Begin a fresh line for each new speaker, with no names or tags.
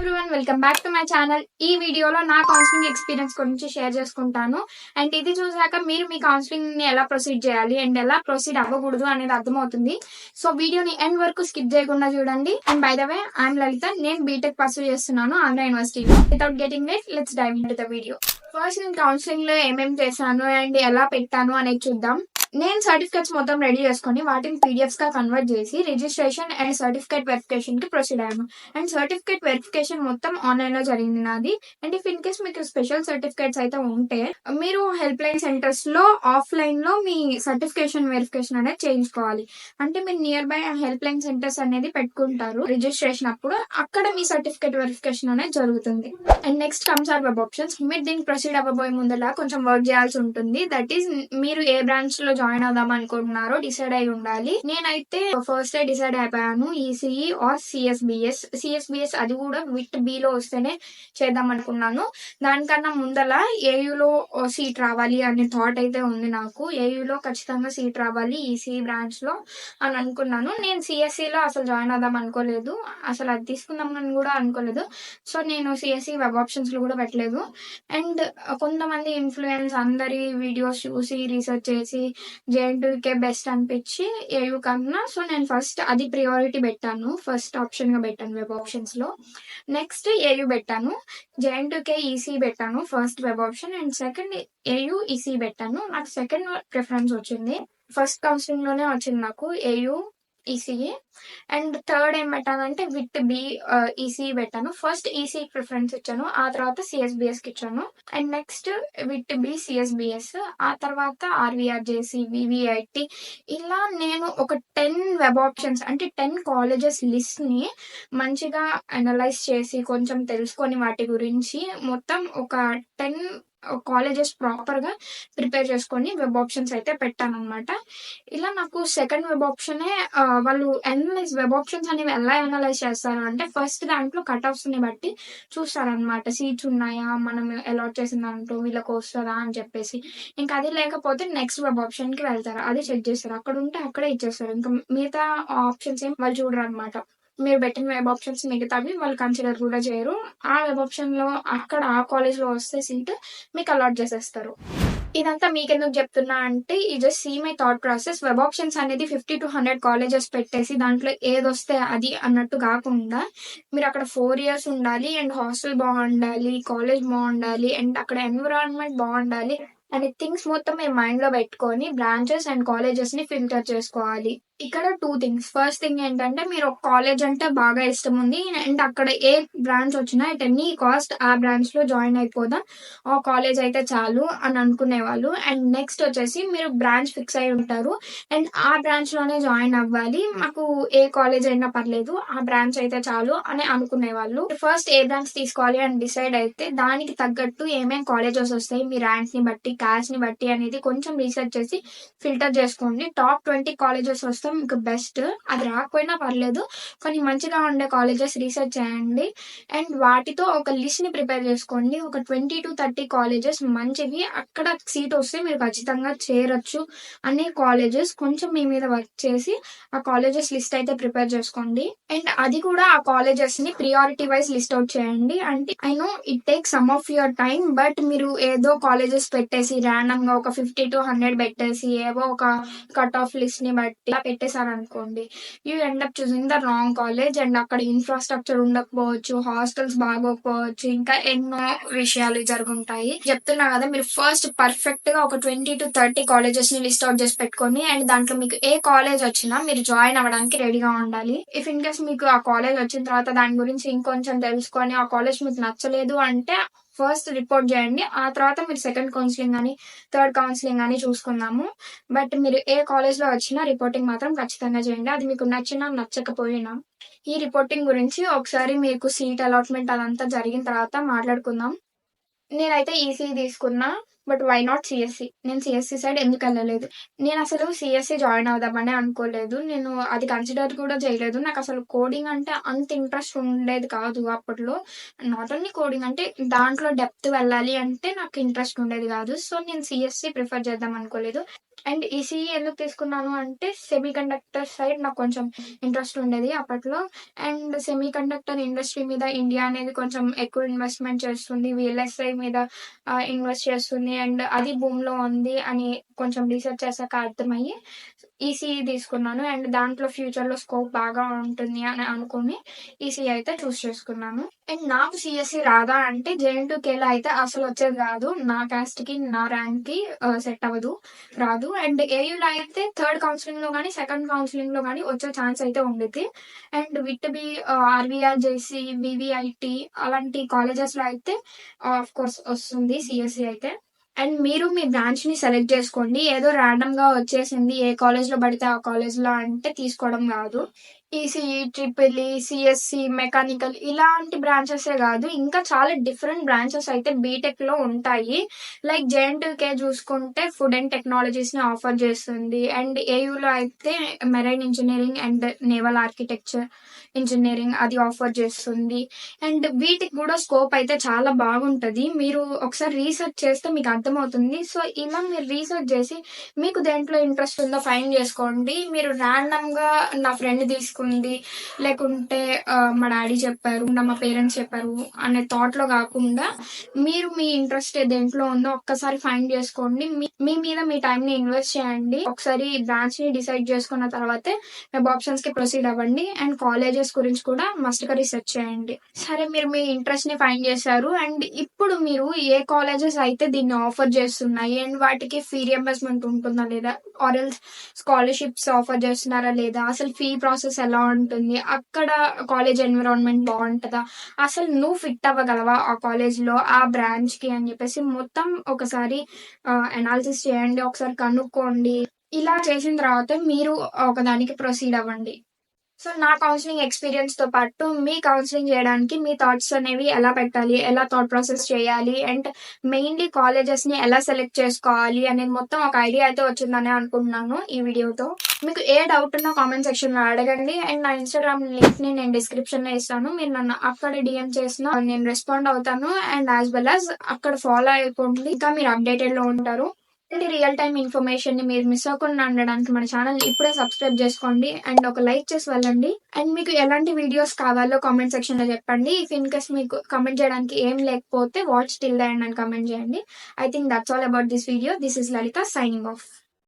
Everyone, welcome back to my channel. ఈ వీడియోలో నా కౌన్సిలింగ్ ఎక్స్పీరియన్స్ గురించి షేర్ చేసుకుంటాను. అండ్ ఇది చూసాక మీరు మీ కౌన్సిలింగ్ ని ఎలా ప్రొసీడ్ చేయాలి అండ్ ఎలా ప్రొసీడ్ అవ్వకూడదు అనేది అర్థమవుతుంది. సో వీడియోని ఎండ్ వరకు స్కిప్ చేయకుండా చూడండి. And by the way, I'm Lalitha. నేను బీటెక్ పర్సూ చేస్తున్నాను ఆంధ్ర యూనివర్సిటీలో. Without getting late, let's dive into the video. First నేను కౌన్సిలింగ్ లో ఏమేమి చేశాను అండ్ ఎలా పెట్టాను అనేది చూద్దాం. నేను సర్టిఫికేట్స్ మొత్తం రెడీ చేసుకుని వాటిని పీడిఎఫ్స్ గా కన్వర్ట్ చేసి రిజిస్ట్రేషన్ అండ్ సర్టిఫికేట్ వెరిఫికేషన్ కి ప్రొసీడ్ అయ్యాను. అండ్ సర్టిఫికేట్ వెరిఫికేషన్ మొత్తం ఆన్లైన్ లో జరిగింది నాది. అండ్ ఇఫ్ ఇన్ కేస్ మీకు స్పెషల్ సర్టిఫికేట్స్ అయితే ఉంటే మీరు హెల్ప్ లైన్ సెంటర్స్ లో ఆఫ్లైన్ లో మీ సర్టిఫికేషన్ వెరిఫికేషన్ అనేది చేయించుకోవాలి. అంటే మీరు near by help line centres అనేది పెట్టుకుంటారు రిజిస్ట్రేషన్ అప్పుడు, అక్కడ మీ సర్టిఫికేట్ వెరిఫికేషన్ అనేది జరుగుతుంది. And next comes or web options. మీరు దీనికి ప్రొసీడ్ అవ్వబోయే ముందలా కొంచెం వర్క్ చేయాల్సి ఉంటుంది. దట్ ఈస్, మీరు ఏ బ్రాంచ్ లో జాయిన్ అవుదాం అనుకుంటున్నారో డిసైడ్ అయి ఉండాలి. నేనైతే ఫస్ట్ డిసైడ్ అయిపోయాను ఈసీఈ ఆర్ సిఎస్బిఎస్. అది కూడా విత్ బి లో వస్తేనే చేద్దాం అనుకున్నాను. దానికన్నా ముందల ఏయులో సీట్ రావాలి అనే థాట్ అయితే ఉంది నాకు. ఏయులో ఖచ్చితంగా సీట్ రావాలి ఈసీఈ బ్రాంచ్ లో అని అనుకున్నాను. నేను సిఎస్సి లో అసలు జాయిన్ అవుదాం అనుకోలేదు, అసలు అది తీసుకుందాం అని కూడా అనుకోలేదు. సో నేను సిఎస్సి వెబ్ ఆప్షన్స్ లో కూడా పెట్టలేదు. అండ్ కొంతమంది ఇన్ఫ్లుయెన్స్ అందరి వీడియోస్ చూసి రీసెర్చ్ చేసి జేఎన్టీయూకే బెస్ట్ అనిపించి ఏయూ కన్నా, సో నేను ఫస్ట్ అది ప్రియారిటీ పెట్టాను, ఫస్ట్ ఆప్షన్ గా పెట్టాను వెబ్ ఆప్షన్స్ లో. నెక్స్ట్ ఏయూ పెట్టాను, జేఎన్టీయూకే ఈసీ పెట్టాను first web option, and second AU EC పెట్టాను. నాకు సెకండ్ ప్రిఫరెన్స్ వచ్చింది, ఫస్ట్ కౌన్సిలింగ్ లోనే వచ్చింది నాకు ఏయూ ఈసీఈ. అండ్ థర్డ్ ఏం పెట్టానంటే విత్ బి ఈసీఈ పెట్టాను. ఫస్ట్ ఈసీ ప్రిఫరెన్స్ ఇచ్చాను, ఆ తర్వాత సిఎస్బిఎస్ కి ఇచ్చాను. And next with B CSBS, ఆ తర్వాత ఆర్వీఆర్జేసి, వివిఐటి. ఇలా నేను ఒక 10 వెబ్ ఆప్షన్స్ అంటే 10 కాలేజెస్ లిస్ట్ ని మంచిగా అనలైజ్ చేసి కొంచెం తెలుసుకొని వాటి గురించి మొత్తం ఒక 10 కాలేజెస్ ప్రాపర్ గా ప్రిపేర్ చేసుకొని వెబ్ ఆప్షన్స్ అయితే పెట్టాను అనమాట. ఇలా నాకు సెకండ్ వెబ్ ఆప్షనే వాళ్ళు వెబ్ ఆప్షన్స్ అనేవి ఎలా అనలైజ్ చేస్తారు అంటే ఫస్ట్ దాంట్లో కట్ ఆఫ్స్ ని బట్టి చూస్తారనమాట. సీట్స్ ఉన్నాయా, మనం అలాట్ చేసిన దాంట్లో వీళ్ళకి వస్తుందా అని చెప్పేసి. ఇంకా అది లేకపోతే నెక్స్ట్ వెబ్ ఆప్షన్ కి వెళ్తారు, అది చెక్ చేస్తారు. అక్కడ ఉంటే అక్కడే ఇచ్చేస్తారు, ఇంకా మిగతా ఆప్షన్స్ ఏం వాళ్ళు చూడరు అనమాట. మీరు పెట్టిన వెబ్ ఆప్షన్స్ మిగతావి వాళ్ళు కన్సిడర్ కూడా చేయరు. ఆ వెబ్ ఆప్షన్ లో అక్కడ ఆ కాలేజ్ లో వస్తే సీట్ మీకు అలాట్ చేసేస్తారు. ఇదంతా మీకెందుకు చెప్తున్నా అంటే ఈ just see my thought process. Web options అనేది 50 to 100 కాలేజెస్ పెట్టేసి దాంట్లో ఏదొస్తే అది అన్నట్టు కాకుండా, మీరు అక్కడ 4 years ఉండాలి అండ్ హాస్టల్ బాగుండాలి, కాలేజ్ బాగుండాలి అండ్ అక్కడ ఎన్విరాన్మెంట్ బాగుండాలి అనే థింగ్స్ మొత్తం మీరు మైండ్ లో పెట్టుకొని బ్రాంచెస్ అండ్ కాలేజెస్ ని ఫిల్టర్ చేసుకోవాలి. ఇక్కడ 2 things. ఫస్ట్ థింగ్ ఏంటంటే మీరు ఒక కాలేజ్ అంటే బాగా ఇష్టం ఉంది అండ్ అక్కడ ఏ బ్రాంచ్ వచ్చినా ఎట్ ఎనీ కాస్ట్ ఆ బ్రాంచ్ లో జాయిన్ అయిపోదాం, ఆ కాలేజ్ అయితే చాలు అని అనుకునే వాళ్ళు. అండ్ నెక్స్ట్ వచ్చేసి మీరు బ్రాంచ్ ఫిక్స్ అయి ఉంటారు అండ్ ఆ బ్రాంచ్ లోనే జాయిన్ అవ్వాలి, మాకు ఏ కాలేజ్ అయినా పర్లేదు ఆ బ్రాంచ్ అయితే చాలు అని అనుకునే వాళ్ళు. ఫస్ట్ ఏ బ్రాంచ్ తీసుకోవాలి అని డిసైడ్ అయితే దానికి తగ్గట్టు ఏమేం కాలేజెస్ వస్తాయి, మీ ర్యాంక్స్ ని బట్టి, క్యాస్ట్ ని బట్టి అనేది కొంచెం రీసెర్చ్ చేసి ఫిల్టర్ చేసుకోండి. టాప్ 20 కాలేజెస్ వస్తే మీకు బెస్ట్, అది రాకపోయినా పర్లేదు కానీ మంచిగా ఉండే కాలేజెస్ రీసెర్చ్ చేయండి అండ్ వాటితో ఒక లిస్ట్ ని ప్రిపేర్ చేసుకోండి. ఒక 20 to 30 కాలేజెస్ మంచివి, అక్కడ సీట్ వస్తే మీరు ఖచ్చితంగా చేరొచ్చు అనే కాలేజెస్ కొంచెం మీ మీద వర్క్ చేసి ఆ కాలేజెస్ లిస్ట్ అయితే ప్రిపేర్ చేసుకోండి. అండ్ అది కూడా ఆ కాలేజెస్ ని ప్రియారిటీ వైజ్ లిస్ట్ అవుట్ చేయండి. అంటే I know it take some of your time, but మీరు ఏదో కాలేజెస్ పెట్టేసి ర్యాండమ్ గా ఒక 50 to 100 పెట్టేసి ఏవో ఒక కట్ ఆఫ్ లిస్ట్ ని బట్టి పెట్టేశారు అనుకోండి, you end up choosing the wrong college and అక్కడ ఇన్ఫ్రాస్ట్రక్చర్ ఉండకపోవచ్చు, హాస్టల్స్ బాగోకపోవచ్చు, ఇంకా ఎన్నో విషయాలు జరుగుంటాయి. చెప్తున్నా కదా, మీరు ఫస్ట్ పర్ఫెక్ట్ గా ఒక 20 to 30 కాలేజెస్ ని లిస్ట్ అవుట్ చేసి పెట్టుకొని అండ్ దాంట్లో మీకు ఏ కాలేజ్ వచ్చినా మీరు జాయిన్ అవ్వడానికి రెడీగా ఉండాలి. ఇఫ్ ఇన్ కేస్ మీకు ఆ కాలేజ్ వచ్చిన తర్వాత దాని గురించి ఇంకొంచెం తెలుసుకొని ఆ కాలేజ్ మీకు నచ్చలేదు అంటే ఫస్ట్ రిపోర్ట్ చేయండి, ఆ తర్వాత మీరు సెకండ్ కౌన్సిలింగ్ అని థర్డ్ కౌన్సిలింగ్ అని చూసుకుందాము. బట్ మీరు ఏ కాలేజ్ లో వచ్చినా రిపోర్టింగ్ మాత్రం ఖచ్చితంగా చేయండి, అది మీకు నచ్చినా నచ్చకపోయినా. ఈ రిపోర్టింగ్ గురించి ఒకసారి మీకు సీట్ అలాట్మెంట్ అదంతా జరిగిన తర్వాత మాట్లాడుకుందాం. నేనైతే ఈసీ తీసుకున్నా, బట్ వై నాట్ సిఎస్సి? నేను సిఎస్సి సైడ్ ఎందుకు వెళ్ళలేదు? నేను అసలు సిఎస్సి జాయిన్ అవుదామని అనుకోలేదు. నేను అది కన్సిడర్ కూడా చేయలేదు. నాకు అసలు కోడింగ్ అంటే అంత ఇంట్రెస్ట్ ఉండేది కాదు అప్పట్లో. నాట్ ఓన్లీ కోడింగ్ అంటే దాంట్లో డెప్త్ వెళ్ళాలి అంటే నాకు ఇంట్రెస్ట్ ఉండేది కాదు. సో నేను సిఎస్సి ప్రిఫర్ చేద్దాం అనుకోలేదు. అండ్ ఈసీఈ ఎందుకు తీసుకున్నాను అంటే సెమీ కండక్టర్ సైడ్ నాకు కొంచెం ఇంట్రెస్ట్ ఉండేది అప్పట్లో. అండ్ సెమీ కండక్టర్ ఇండస్ట్రీ మీద ఇండియా అనేది కొంచెం ఎక్కువ ఇన్వెస్ట్మెంట్ చేస్తుంది, విఎల్ఎస్ఐ మీద ఇన్వెస్ట్ చేస్తుంది, అండ్ అది భూమిలో ఉంది అని కొంచెం రీసెర్చ్ చేశాక అర్థమయ్యి ఈసీఈ తీసుకున్నాను. అండ్ దాంట్లో ఫ్యూచర్లో స్కోప్ బాగా ఉంటుంది అని అనుకుని ఈసీఈ అయితే చూస్ చేసుకున్నాను. అండ్ నాకు సిఎస్సి రాదా అంటే జేఎన్టీయూకేలో అయితే అసలు వచ్చేది కాదు. నా క్యాస్ట్కి నా ర్యాంక్కి సెట్ అవ్వదు, రాదు. అండ్ ఏయూలో అయితే థర్డ్ కౌన్సిలింగ్లో కానీ సెకండ్ కౌన్సిలింగ్లో కానీ వచ్చే ఛాన్స్ అయితే ఉండేది. And with B RVR, JC, VVIT అలాంటి కాలేజెస్లో అయితే ఆఫ్ కోర్స్ వస్తుంది సిఎస్సి అయితే. అండ్ మీరు మీ బ్రాంచ్ని సెలెక్ట్ చేసుకోండి. ఏదో ర్యాండమ్గా వచ్చేసింది ఏ కాలేజ్లో పడితే ఆ కాలేజ్లో అంటే తీసుకోవడం కాదు. ECE, triple E, CSC, mechanical ఇలాంటి బ్రాంచెసే కాదు, ఇంకా చాలా డిఫరెంట్ బ్రాంచెస్ అయితే బీటెక్లో ఉంటాయి. లైక్ జేఎన్టీయూకే చూసుకుంటే ఫుడ్ అండ్ టెక్నాలజీస్ని ఆఫర్ చేస్తుంది. అండ్ ఏయూలో అయితే marine engineering and naval architecture engineering అది ఆఫర్ చేస్తుంది. అండ్ వీటికి కూడా స్కోప్ అయితే చాలా బాగుంటుంది. మీరు ఒకసారి రీసెర్చ్ చేస్తే మీకు అర్థమవుతుంది. సో ఇలా మీరు రీసెర్చ్ చేసి మీకు దేంట్లో ఇంట్రెస్ట్ ఉందో ఫైండ్ చేసుకోండి. మీరు ర్యాండమ్గా నా ఫ్రెండ్ తీసుకుంది, లేకుంటే మా డాడీ చెప్పారు, మా పేరెంట్స్ చెప్పారు అనే థాట్లో కాకుండా మీరు మీ ఇంట్రెస్ట్ దేంట్లో ఉందో ఒక్కసారి ఫైండ్ చేసుకోండి. మీ మీద మీ టైంని ఇన్వెస్ట్ చేయండి. ఒకసారి బ్రాంచ్ని డిసైడ్ చేసుకున్న తర్వాతే వెబ్ ఆప్షన్స్కి ప్రొసీడ్ అవ్వండి. అండ్ కాలేజెస్ గురించి కూడా మస్ట్గా రీసెర్చ్ చేయండి. సరే, మీరు మీ ఇంట్రెస్ట్ని ఫైండ్ చేశారు. అండ్ ఇప్పుడు మీరు ఏ కాలేజెస్ అయితే దీన్ని ఆఫర్ చేస్తున్నాయి అండ్ వాటికి ఫీ రియంబర్స్మెంట్ ఉంటుందా లేదా, ఆర్ ఎల్స్ స్కాలర్షిప్స్ ఆఫర్ చేస్తున్నారా లేదా, అసలు ఫీ ప్రాసెస్ ఎలా ఉంటుంది, అక్కడ కాలేజ్ ఎన్విరాన్మెంట్ బాగుంటుందా, అసలు నువ్వు ఫిట్ అవ్వగలవా ఆ కాలేజ్లో ఆ బ్రాంచ్కి అని చెప్పేసి మొత్తం ఒకసారి అనాలిసిస్ చేయండి, ఒకసారి కనుక్కోండి. ఇలా చేసిన తర్వాత మీరు ఒకదానికి ప్రొసీడ్ అవ్వండి. సో నా కౌన్సిలింగ్ ఎక్స్పీరియన్స్తో పాటు మీ కౌన్సిలింగ్ చేయడానికి మీ థాట్స్ అనేవి ఎలా పెట్టాలి, ఎలా థాట్ ప్రాసెస్ చేయాలి, అండ్ మెయిన్లీ కాలేజెస్ని ఎలా సెలెక్ట్ చేసుకోవాలి అనేది మొత్తం ఒక ఐడియా అయితే వచ్చిందని అనుకుంటున్నాను ఈ వీడియోతో. మీకు ఏ డౌట్ ఉన్నా కామెంట్ సెక్షన్లో అడగండి. అండ్ నా ఇన్స్టాగ్రామ్ లింక్ని నేను డిస్క్రిప్షన్లో ఇస్తాను. మీరు నన్ను అక్కడ డిఎం చేసినా నేను రెస్పాండ్ అవుతాను. అండ్ యాజ్ వెల్ యాజ్ అక్కడ ఫాలో అయిపోండి, ఇంకా మీరు అప్డేటెడ్లో ఉంటారు. రియల్ టైమ్ ఇన్ఫర్మేషన్ ని మీరు మిస్ అవ్వకుండా ఉండడానికి మన ఛానల్ ఇప్పుడే సబ్స్క్రైబ్ చేసుకోండి అండ్ ఒక లైక్ చేసి వెళ్ళండి. అండ్ మీకు ఎలాంటి వీడియోస్ కావాలో కామెంట్ సెక్షన్ లో చెప్పండి. ఇఫ్ ఇన్ కేస్ మీకు కమెంట్ చేయడానికి ఏం లేకపోతే వాచ్ టిల్ ద ఎండ్ అని కమెంట్ చేయండి. I think that's all about this video. This is Lalitha signing off.